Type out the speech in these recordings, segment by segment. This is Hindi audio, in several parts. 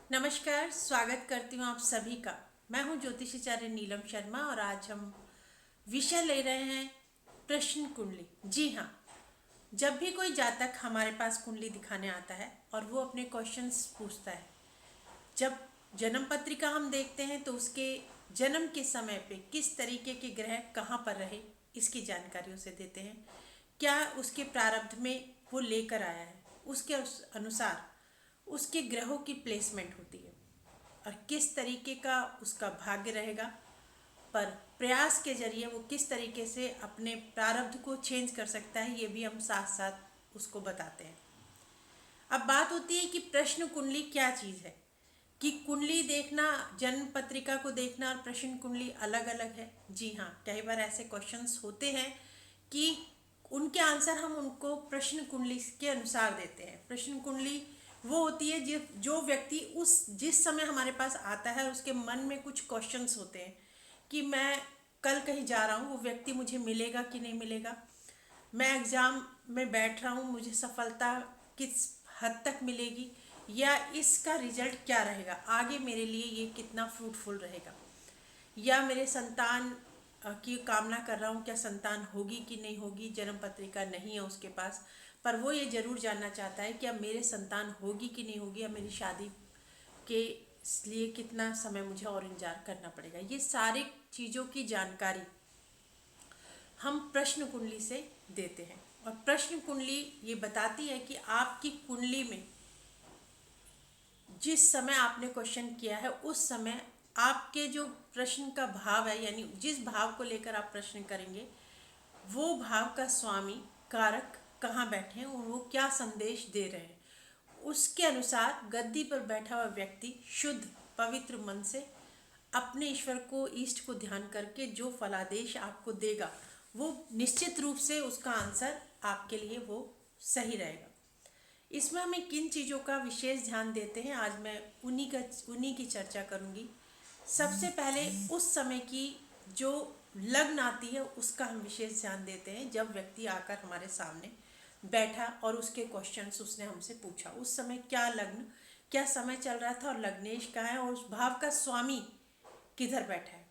नमस्कार, स्वागत करती हूँ आप सभी का। मैं हूँ ज्योतिषाचार्य नीलम शर्मा और आज हम विषय ले रहे हैं प्रश्न कुंडली। जी हाँ, जब भी कोई जातक हमारे पास कुंडली दिखाने आता है और वो अपने क्वेश्चंस पूछता है, जब जन्म पत्रिका हम देखते हैं तो उसके जन्म के समय पे किस तरीके के ग्रह कहाँ पर रहे इसकी जानकारी उसे देते हैं। क्या उसके प्रारब्ध में वो लेकर आया है, उसके अनुसार उसके ग्रहों की प्लेसमेंट होती है और किस तरीके का उसका भाग्य रहेगा, पर प्रयास के जरिए वो किस तरीके से अपने प्रारब्ध को चेंज कर सकता है, ये भी हम साथ साथ उसको बताते हैं। अब बात होती है कि प्रश्न कुंडली क्या चीज़ है, कि कुंडली देखना, जन्म पत्रिका को देखना और प्रश्न कुंडली अलग अलग है। जी हाँ, कई बार ऐसे क्वेश्चंस होते हैं कि उनके आंसर हम उनको प्रश्न कुंडली के अनुसार देते हैं। प्रश्न कुंडली वो होती है जो व्यक्ति उस जिस समय हमारे पास आता है उसके मन में कुछ क्वेश्चंस होते हैं कि मैं कल कहीं जा रहा हूँ, वो व्यक्ति मुझे मिलेगा कि नहीं मिलेगा, मैं एग्ज़ाम में बैठ रहा हूँ, मुझे सफलता किस हद तक मिलेगी, या इसका रिजल्ट क्या रहेगा, आगे मेरे लिए ये कितना फ्रूटफुल रहेगा, या मेरे संतान की कामना कर रहा हूँ, क्या संतान होगी कि नहीं होगी। जन्म पत्रिका नहीं है उसके पास, पर वो ये ज़रूर जानना चाहता है कि अब मेरे संतान होगी कि नहीं होगी, या मेरी शादी के लिए कितना समय मुझे और इंतजार करना पड़ेगा। ये सारी चीज़ों की जानकारी हम प्रश्न कुंडली से देते हैं। और प्रश्न कुंडली ये बताती है कि आपकी कुंडली में जिस समय आपने क्वेश्चन किया है उस समय आपके जो प्रश्न का भाव है, यानी जिस भाव को लेकर आप प्रश्न करेंगे, वो भाव का स्वामी कारक कहाँ बैठे हैं और वो क्या संदेश दे रहे हैं, उसके अनुसार गद्दी पर बैठा हुआ व्यक्ति शुद्ध पवित्र मन से अपने ईश्वर को, इष्ट को ध्यान करके जो फलादेश आपको देगा, वो निश्चित रूप से उसका आंसर आपके लिए वो सही रहेगा। इसमें हमें किन चीज़ों का विशेष ध्यान देते हैं, आज मैं उन्हीं की चर्चा करूंगी। सबसे पहले उस समय की जो लग्न आती है उसका हम विशेष ध्यान देते हैं। जब व्यक्ति आकर हमारे सामने बैठा और उसके क्वेश्चंस उसने हमसे पूछा, उस समय क्या लग्न, क्या समय चल रहा था और लग्नेश कहाँ है और उस भाव का स्वामी किधर बैठा है।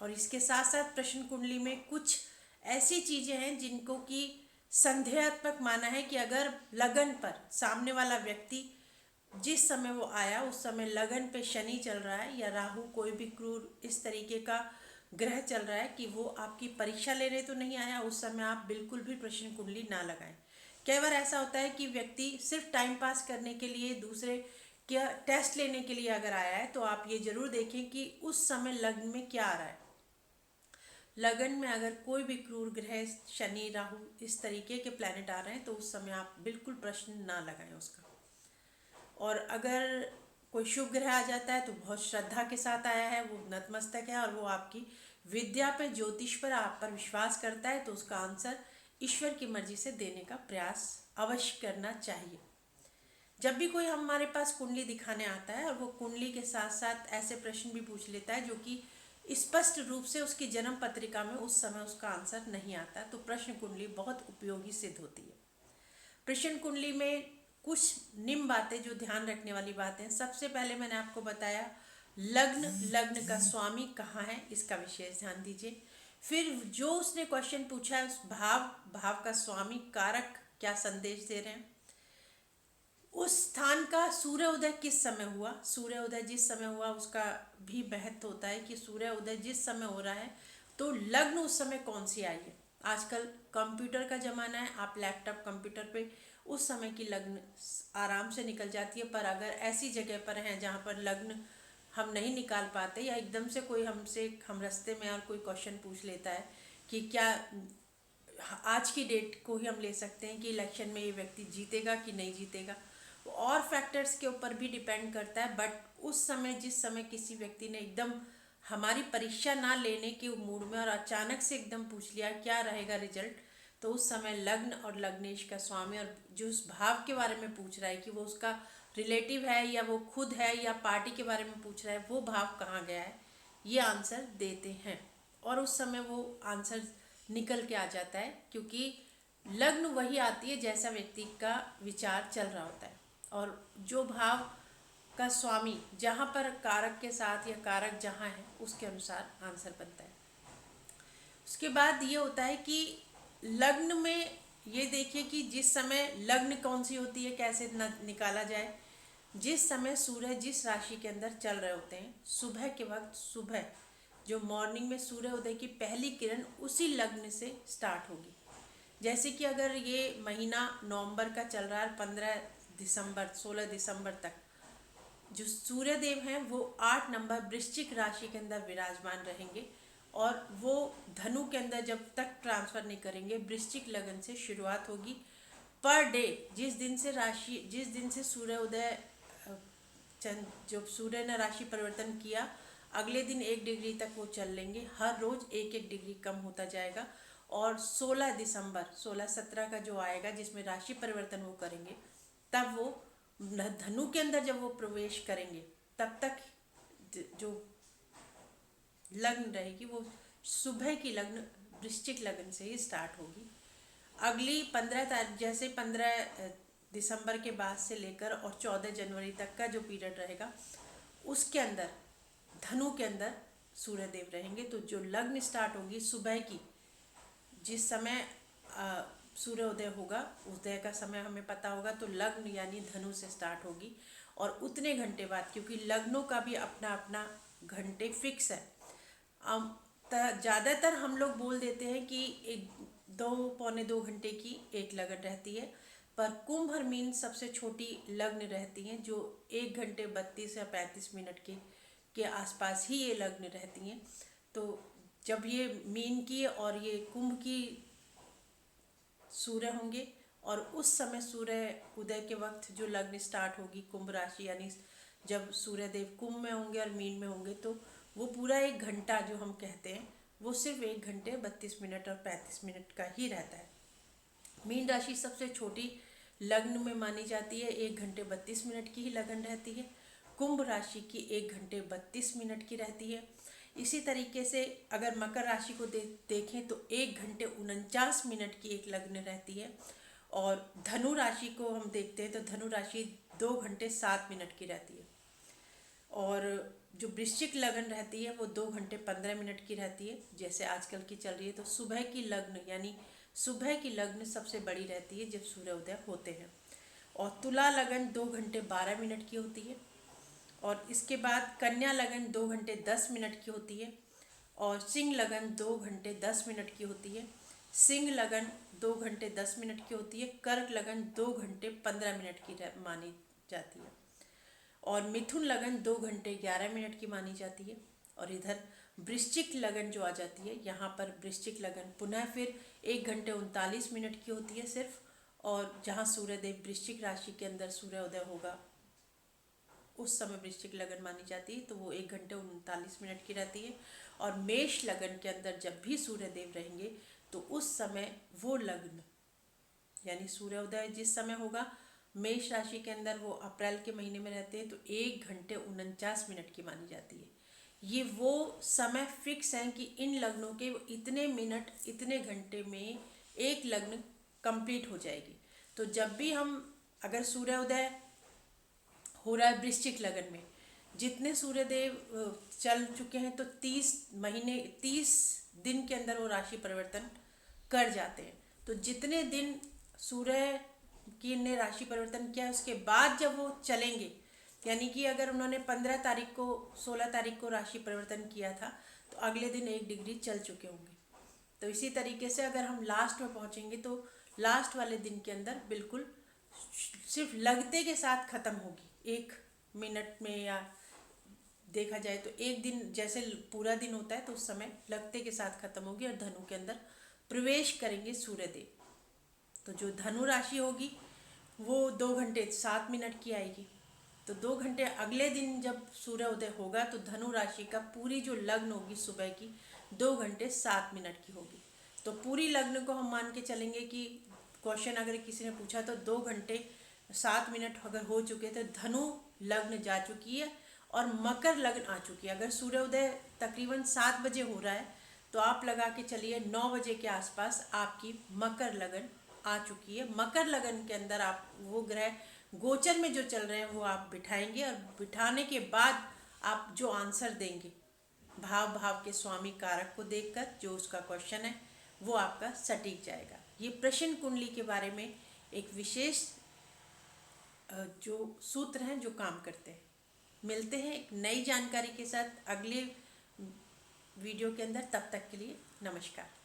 और इसके साथ साथ प्रश्न कुंडली में कुछ ऐसी चीज़ें हैं जिनको कि संदेहात्मक माना है कि अगर लगन पर सामने वाला व्यक्ति जिस समय वो आया उस समय लगन पे शनि चल रहा है या राहु कोई भी क्रूर इस तरीके का ग्रह चल रहा है कि वो आपकी परीक्षा लेने तो नहीं आया, उस समय आप बिल्कुल भी प्रश्न कुंडली ना लगाएं। कई बार ऐसा होता है कि व्यक्ति सिर्फ टाइम पास करने के लिए, दूसरे क्या टेस्ट लेने के लिए अगर आया है, तो आप ये जरूर देखें कि उस समय लग्न में क्या आ रहा है। लगन में अगर कोई भी क्रूर ग्रह, शनि राहु इस तरीके के प्लैनेट आ रहे हैं तो उस समय आप बिल्कुल प्रश्न ना लगाएं उसका। और अगर कोई शुभ ग्रह आ जाता है तो बहुत श्रद्धा के साथ आया है, वो नतमस्तक है और वो आपकी विद्या पे, ज्योतिष पर, आप पर विश्वास करता है, तो उसका आंसर ईश्वर की मर्जी से देने का प्रयास अवश्य करना चाहिए। जब भी कोई हमारे पास कुंडली दिखाने आता है और वो कुंडली के साथ साथ ऐसे प्रश्न भी पूछ लेता है जो कि स्पष्ट रूप से उसकी जन्म पत्रिका में उस समय उसका आंसर नहीं आता, तो प्रश्न कुंडली बहुत उपयोगी सिद्ध होती है। प्रश्न कुंडली में कुछ निम्न बातें जो ध्यान रखने वाली बातें, सबसे पहले मैंने आपको बताया लग्न, लग्न का स्वामी कहाँ है इसका विशेष ध्यान दीजिए। फिर जो उसने क्वेश्चन पूछा है उस भाव, भाव का स्वामी कारक क्या संदेश दे रहे हैं, उस स्थान का सूर्य उदय किस समय हुआ, सूर्य उदय जिस समय हुआ उसका भी महत्व होता है कि सूर्य उदय जिस समय हो रहा है तो लग्न उस समय कौन सी आई है। आजकल कंप्यूटर का ज़माना है, आप लैपटॉप कंप्यूटर पे उस समय की लग्न आराम से निकल जाती है, पर अगर ऐसी जगह पर हैं जहाँ पर लग्न हम नहीं निकाल पाते, या एकदम से कोई हम रास्ते में और कोई क्वेश्चन पूछ लेता है कि क्या, आज की डेट को ही हम ले सकते हैं कि इलेक्शन में ये व्यक्ति जीतेगा कि नहीं जीतेगा, और फैक्टर्स के ऊपर भी डिपेंड करता है। बट उस समय जिस समय किसी व्यक्ति ने एकदम हमारी परीक्षा ना लेने के मूड में और अचानक से एकदम पूछ लिया क्या रहेगा रिजल्ट, तो उस समय लग्न और लग्नेश का स्वामी और जो उस भाव के बारे में पूछ रहा है कि वो उसका रिलेटिव है या वो खुद है या पार्टी के बारे में पूछ रहा है, वो भाव कहाँ गया है, ये आंसर देते हैं। और उस समय वो आंसर निकल के आ जाता है, क्योंकि लग्न वही आती है जैसा व्यक्ति का विचार चल रहा होता है। और जो भाव का स्वामी जहाँ पर कारक के साथ या कारक जहाँ है उसके अनुसार आंसर बनता है। उसके बाद ये होता है कि लग्न में ये देखिए कि जिस समय लग्न कौन सी होती है, कैसे निकाला जाए। जिस समय सूर्य जिस राशि के अंदर चल रहे होते हैं, सुबह के वक्त, सुबह जो मॉर्निंग में सूर्य उदय की पहली किरण उसी लग्न से स्टार्ट होगी। जैसे कि अगर ये महीना नवंबर का चल रहा है, 15 दिसंबर 16 दिसंबर तक जो सूर्य देव हैं वो 8 नंबर वृश्चिक राशि के अंदर विराजमान रहेंगे और वो धनु के अंदर जब तक ट्रांसफर नहीं करेंगे, वृश्चिक लगन से शुरुआत होगी। पर डे जिस दिन से सूर्य उदय चंद जब सूर्य ने राशि परिवर्तन किया, अगले दिन 1 डिग्री तक वो चल लेंगे। हर रोज 1-1 डिग्री कम होता जाएगा और 16 दिसंबर 16-17 का जो आएगा जिसमें राशि परिवर्तन वो करेंगे, तब वो धनु के अंदर जब वो प्रवेश करेंगे तब तक जो लग्न रहेगी वो सुबह की लग्न वृश्चिक लगन से ही स्टार्ट होगी। अगली 15 तारीख, जैसे 15 दिसंबर के बाद से लेकर और 14 जनवरी तक का जो पीरियड रहेगा उसके अंदर धनु के अंदर सूर्य देव रहेंगे। तो जो लग्न स्टार्ट होगी सुबह की, जिस समय सूर्य उदय होगा, उदय का समय हमें पता होगा, तो लग्न यानी धनु से स्टार्ट होगी और उतने घंटे बाद, क्योंकि लग्नों का भी अपना अपना घंटे फिक्स है। ज़्यादातर हम लोग बोल देते हैं कि 1-2 पौने 2 घंटे की एक लगन रहती है, पर कुंभ और मीन सबसे छोटी लग्न रहती हैं जो 1 घंटे 32 या 35 मिनट के आसपास ही ये लग्न रहती हैं। तो जब ये मीन की और ये कुंभ की सूर्य होंगे और उस समय सूर्य उदय के वक्त जो लग्न स्टार्ट होगी कुंभ राशि, यानी जब सूर्य देव कुंभ में होंगे और मीन में होंगे, तो वो पूरा 1 घंटा जो हम कहते हैं वो सिर्फ 1 घंटे 32 मिनट और 35 मिनट का ही रहता है। मीन राशि सबसे छोटी लग्न में मानी जाती है, 1 घंटे 32 मिनट की ही लगन रहती है। कुंभ राशि की 1 घंटे 32 मिनट की रहती है। इसी तरीके से अगर मकर राशि को देखें तो 1 घंटे 49 मिनट की एक लग्न रहती है। और धनु राशि को हम देखते हैं तो धनु राशि 2 घंटे 7 मिनट की रहती है। और जो वृश्चिक लगन रहती है वो 2 घंटे 15 मिनट की रहती है, जैसे आजकल की चल रही है। तो सुबह की लग्न यानी सुबह की लग्न सबसे बड़ी रहती है जब सूर्योदय होते हैं। और तुला लगन 2 घंटे 12 मिनट की होती है। और इसके बाद कन्या लगन 2 घंटे 10 मिनट की होती है। और सिंह लगन 2 घंटे 10 मिनट की होती है। सिंह लगन 2 घंटे 10 मिनट की होती है। कर्क लगन 2 घंटे 15 मिनट की मानी जाती है। और मिथुन लगन 2 घंटे 11 मिनट की मानी जाती है। और इधर वृश्चिक लगन जो आ जाती है, यहाँ पर वृश्चिक लगन पुनः फिर 1 घंटे 39 मिनट की होती है सिर्फ। और जहाँ सूर्यदेव वृश्चिक राशि के अंदर सूर्योदय होगा उस समय वृश्चिक लगन मानी जाती है, तो वो 1 घंटे 39 मिनट की रहती है। और मेष लगन के अंदर जब भी सूर्यदेव रहेंगे तो उस समय वो लग्न यानी सूर्योदय जिस समय होगा मेष राशि के अंदर, वो अप्रैल के महीने में रहते हैं, तो 1 घंटे 49 मिनट की मानी जाती है। ये वो समय फिक्स है कि इन लग्नों के इतने मिनट इतने घंटे में एक लग्न कंप्लीट हो जाएगी। तो जब भी हम अगर सूर्योदय हो रहा है वृश्चिक लगन में, जितने सूर्यदेव चल चुके हैं तो 30 दिन के अंदर वो राशि परिवर्तन कर जाते हैं। तो जितने दिन सूर्य की ने राशि परिवर्तन किया उसके बाद जब वो चलेंगे, यानी कि अगर उन्होंने 15 तारीख को 16 तारीख को राशि परिवर्तन किया था तो अगले दिन 1 डिग्री चल चुके होंगे। तो इसी तरीके से अगर हम लास्ट में पहुंचेंगे तो लास्ट वाले दिन के अंदर बिल्कुल सिर्फ लगते के साथ खत्म होगी, 1 मिनट में, या देखा जाए तो एक दिन जैसे पूरा दिन होता है तो उस समय लगते के साथ खत्म होगी और धनु के अंदर प्रवेश करेंगे सूर्यदेव। तो जो धनु राशि होगी वो 2 घंटे 7 मिनट की आएगी। तो 2 घंटे अगले दिन जब सूर्य उदय होगा तो धनु राशि का पूरी जो लग्न होगी सुबह की 2 घंटे 7 मिनट की होगी। तो पूरी लग्न को हम मान के चलेंगे कि क्वेश्चन अगर किसी ने पूछा तो 2 घंटे 7 मिनट अगर हो चुके तो धनु लग्न जा चुकी है और मकर लग्न आ चुकी है। अगर सूर्योदय तकरीबन 7 बजे हो रहा है तो आप लगा के चलिए 9 बजे के आसपास आपकी मकर लगन आ चुकी है। मकर लगन के अंदर आप वो ग्रह गोचर में जो चल रहे हैं वो आप बिठाएंगे, और बिठाने के बाद आप जो आंसर देंगे भाव के स्वामी कारक को देखकर, जो उसका क्वेश्चन है वो आपका सटीक जाएगा। ये प्रश्न कुंडली के बारे में एक विशेष जो सूत्र हैं जो काम करते हैं। मिलते हैं एक नई जानकारी के साथ अगले वीडियो के अंदर। तब तक के लिए नमस्कार।